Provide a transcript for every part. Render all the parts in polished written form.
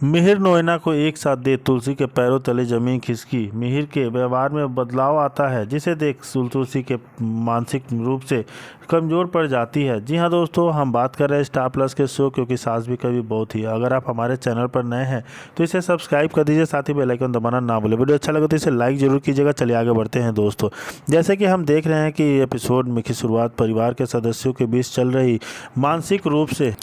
मिहिर नोएना को एक साथ देख तुलसी के पैरों तले जमीन खिसकी। मिहिर के व्यवहार में बदलाव आता है जिसे देख तुलसी के मानसिक रूप से कमज़ोर पड़ जाती है। जी हाँ दोस्तों, हम बात कर रहे हैं स्टार प्लस के शो क्योंकि सास भी कभी बहू थी। अगर आप हमारे चैनल पर नए हैं तो इसे सब्सक्राइब कर दीजिए, साथ ही बेल आइकन दबाना ना भूलें। वीडियो अच्छा लगे तो इसे लाइक जरूर कीजिएगा। चलिए आगे बढ़ते हैं दोस्तों। जैसे कि हम देख रहे हैं कि एपिसोड में की शुरुआत परिवार के सदस्यों के बीच चल रही मानसिक रूप से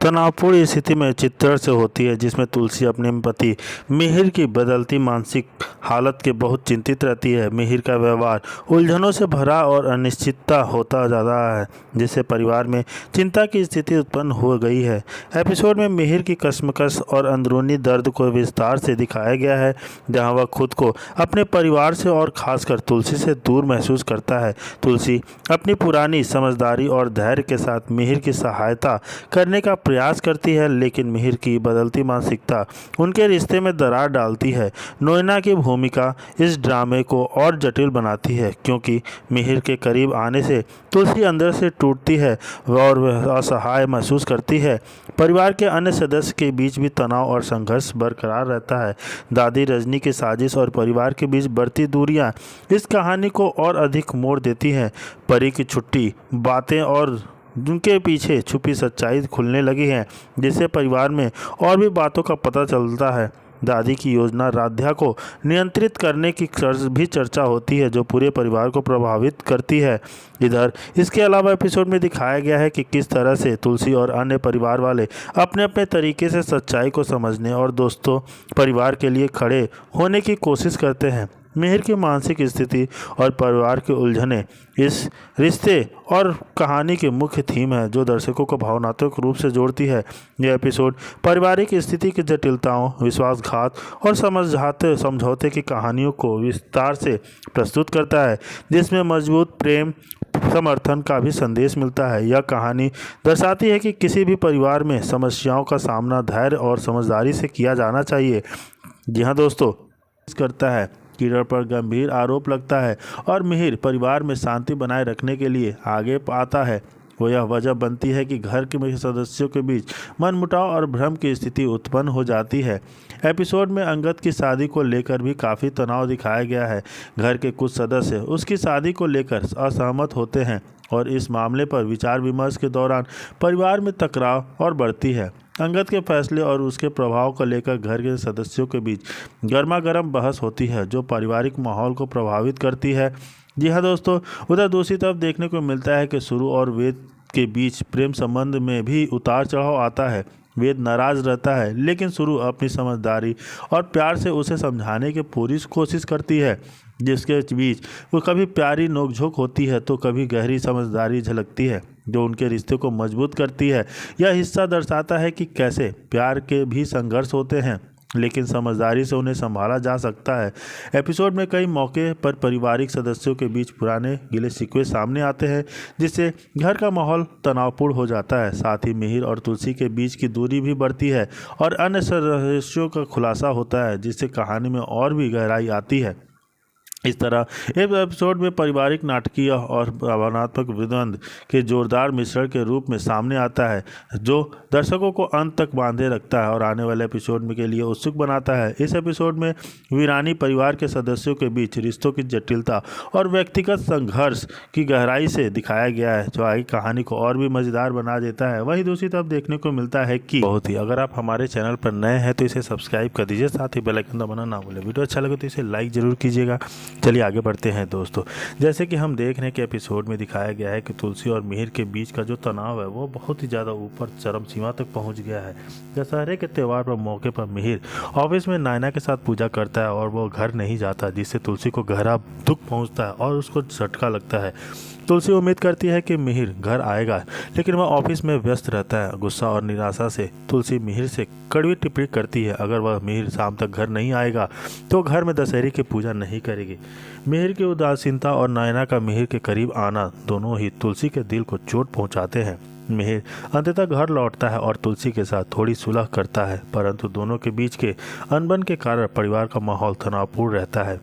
तनावपूर्ण स्थिति में चित्रण से होती है, जिसमें तुलसी अपने पति मिहिर की बदलती मानसिक हालत के बहुत चिंतित रहती है। मिहिर का व्यवहार उलझनों से भरा और अनिश्चितता होता जा रहा है, जिससे परिवार में चिंता की स्थिति उत्पन्न हो गई है। एपिसोड में मिहिर की कश्मकश और अंदरूनी दर्द को विस्तार से दिखाया गया है, जहां वह खुद को अपने परिवार से और खासकर तुलसी से दूर महसूस करता है। तुलसी अपनी पुरानी समझदारी और धैर्य के साथ मिहिर की सहायता करने का प्रयास करती है, लेकिन मिहिर की बदलती मानसिकता उनके रिश्ते में दरार डालती है। नोएना की भूमिका इस ड्रामे को और जटिल बनाती है, क्योंकि मिहिर के करीब आने से तुलसी अंदर से टूटती है और वह असहाय महसूस करती है। परिवार के अन्य सदस्य के बीच भी तनाव और संघर्ष बरकरार रहता है। दादी रजनी की साजिश और परिवार के बीच बढ़ती दूरियां इस कहानी को और अधिक मोड़ देती हैं। परी की छुट्टी बातें और उनके पीछे छुपी सच्चाई खुलने लगी है, जिससे परिवार में और भी बातों का पता चलता है। दादी की योजना राध्या को नियंत्रित करने की भी चर्चा होती है, जो पूरे परिवार को प्रभावित करती है। इधर इसके अलावा एपिसोड में दिखाया गया है कि किस तरह से तुलसी और अन्य परिवार वाले अपने अपने तरीके से सच्चाई को समझने और दोस्तों परिवार के लिए खड़े होने की कोशिश करते हैं। मिहिर की मानसिक स्थिति और परिवार की उलझनें इस रिश्ते और कहानी के मुख्य थीम है, जो दर्शकों को भावनात्मक रूप से जोड़ती है। यह एपिसोड पारिवारिक स्थिति की जटिलताओं, विश्वासघात और समझौते की कहानियों को विस्तार से प्रस्तुत करता है, जिसमें मजबूत प्रेम समर्थन का भी संदेश मिलता है। यह कहानी दर्शाती है कि किसी भी परिवार में समस्याओं का सामना धैर्य और समझदारी से किया जाना चाहिए। जी हाँ दोस्तों, करता है किरण पर गंभीर आरोप लगता है और मिहिर परिवार में शांति बनाए रखने के लिए आगे आता है। वो यह वजह बनती है कि घर के सदस्यों के बीच मनमुटाव और भ्रम की स्थिति उत्पन्न हो जाती है। एपिसोड में अंगद की शादी को लेकर भी काफ़ी तनाव दिखाया गया है। घर के कुछ सदस्य उसकी शादी को लेकर असहमत होते हैं और इस मामले पर विचार विमर्श के दौरान परिवार में तकरार और बढ़ती है। अंगद के फैसले और उसके प्रभाव को लेकर घर के सदस्यों के बीच गर्मा गर्म बहस होती है, जो पारिवारिक माहौल को प्रभावित करती है। जी हाँ दोस्तों, उधर दूसरी तरफ देखने को मिलता है कि सुरु और वेद के बीच प्रेम संबंध में भी उतार चढ़ाव आता है। वेद नाराज रहता है, लेकिन सुरु अपनी समझदारी और प्यार से उसे समझाने की पूरी कोशिश करती है, जिसके बीच वो कभी प्यारी नोकझोंक होती है तो कभी गहरी समझदारी झलकती है, जो उनके रिश्ते को मजबूत करती है। यह हिस्सा दर्शाता है कि कैसे प्यार के भी संघर्ष होते हैं, लेकिन समझदारी से उन्हें संभाला जा सकता है। एपिसोड में कई मौके पर पारिवारिक सदस्यों के बीच पुराने गिले शिकवे सामने आते हैं, जिससे घर का माहौल तनावपूर्ण हो जाता है। साथ ही मिहिर और तुलसी के बीच की दूरी भी बढ़ती है और अन्य सदस्यों का खुलासा होता है, जिससे कहानी में और भी गहराई आती है। इस तरह इस एपिसोड में पारिवारिक नाटकीय और भावनात्मक द्वंद्व के जोरदार मिश्रण के रूप में सामने आता है, जो दर्शकों को अंत तक बांधे रखता है और आने वाले एपिसोड में के लिए उत्सुक बनाता है। इस एपिसोड में वीरानी परिवार के सदस्यों के बीच रिश्तों की जटिलता और व्यक्तिगत संघर्ष की गहराई से दिखाया गया है, जो आगे कहानी को और भी मज़ेदार बना देता है। वहीं दूसरी तरफ देखने को मिलता है कि बहुत ही अगर आप हमारे चैनल पर नए हैं तो इसे सब्सक्राइब कर दीजिए, साथ ही बेल आइकन दबाना ना भूलें। वीडियो अच्छा लगे तो इसे लाइक ज़रूर कीजिएगा। चलिए आगे बढ़ते हैं दोस्तों। जैसे कि हम देख रहे हैं कि एपिसोड में दिखाया गया है कि तुलसी और मिहिर के बीच का जो तनाव है वो बहुत ही ज़्यादा ऊपर चरम सीमा तक पहुंच गया है। दशहरे के त्यौहार पर मौके पर मिहिर ऑफिस में नायना के साथ पूजा करता है और वो घर नहीं जाता, जिससे तुलसी को गहरा दुख पहुँचता है और उसको झटका लगता है। तुलसी उम्मीद करती है कि मिहिर घर आएगा, लेकिन वह ऑफिस में व्यस्त रहता है। गुस्सा और निराशा से तुलसी मिहिर से कड़वी टिप्पणी करती है, अगर वह मिहिर शाम तक घर नहीं आएगा तो घर में दशहरे की पूजा नहीं करेगी। मिहिर की उदासीनता और नायना का मिहिर के करीब आना दोनों ही तुलसी के दिल को चोट पहुंचाते हैं। मिहिर अंततः घर लौटता है और तुलसी के साथ थोड़ी सुलह करता है, परंतु दोनों के बीच के अनबन के कारण परिवार का माहौल तनावपूर्ण रहता है।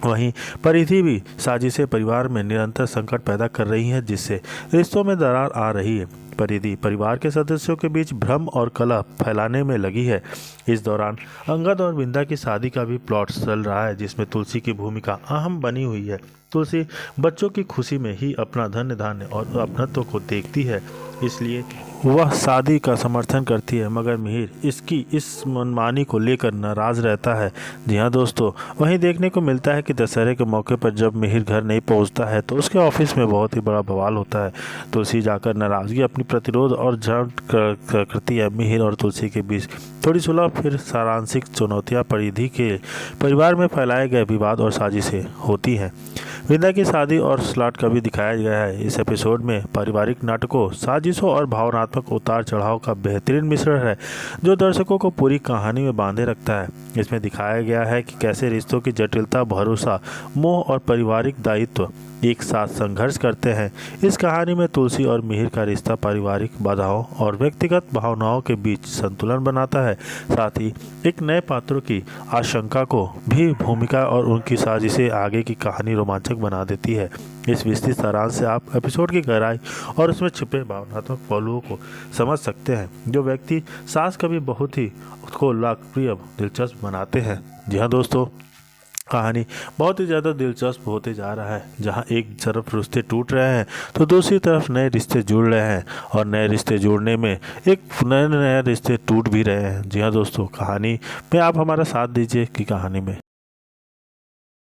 वहीं परिधि भी साजिशें परिवार में निरंतर संकट पैदा कर रही हैं, जिससे रिश्तों में दरार आ रही है। परिधि परिवार के सदस्यों के बीच भ्रम और कलह फैलाने में लगी है। इस दौरान अंगद और बिंदा की शादी का भी प्लॉट चल रहा है, जिसमें तुलसी की भूमिका अहम बनी हुई है। तुलसी बच्चों की खुशी में ही अपना धन्य धान्य और अपनत्व को देखती है, इसलिए वह शादी का समर्थन करती है, मगर मिहिर इसकी इस मनमानी को लेकर नाराज रहता है। जी हाँ दोस्तों, वहीं देखने को मिलता है कि दशहरे के मौके पर जब मिहिर घर नहीं पहुंचता है तो उसके ऑफिस में बहुत ही बड़ा बवाल होता है। तुलसी जाकर नाराजगी अपनी प्रतिरोध और जांच करती है। मिहिर और तुलसी के बीच थोड़ी सुलह, फिर सारांशिक चुनौतियाँ परिधि के परिवार में फैलाए गए विवाद और साजिशें होती हैं। विंदा की शादी और स्लॉट का भी दिखाया गया है। इस एपिसोड में पारिवारिक नाटकों, साजिशों और भावनात्मक उतार चढ़ाव का बेहतरीन मिश्रण है, जो दर्शकों को पूरी कहानी में बांधे रखता है। इसमें दिखाया गया है कि कैसे रिश्तों की जटिलता, भरोसा, मोह और पारिवारिक दायित्व एक साथ संघर्ष करते हैं। इस कहानी में तुलसी और मिहिर का रिश्ता पारिवारिक बाधाओं और व्यक्तिगत भावनाओं के बीच संतुलन बनाता है, साथ ही एक नए पात्रों की आशंका को भी भूमिका और उनकी साजिशें आगे की कहानी रोमांचक बना देती है। इस विस्तृत सारांश से आप एपिसोड की गहराई और उसमें छिपे भावनात्मक पहलुओं को समझ सकते हैं, जो व्यक्ति सास कभी बहुत ही उसको लोकप्रिय दिलचस्प बनाते हैं। जी हाँ दोस्तों, कहानी बहुत ही ज़्यादा दिलचस्प होते जा रहा है, जहां एक तरफ रिश्ते टूट रहे हैं तो दूसरी तरफ नए रिश्ते जुड़ रहे हैं, और नए रिश्ते जुड़ने में एक नए रिश्ते टूट भी रहे हैं। जी हाँ दोस्तों, कहानी में आप हमारा साथ दीजिए कि कहानी में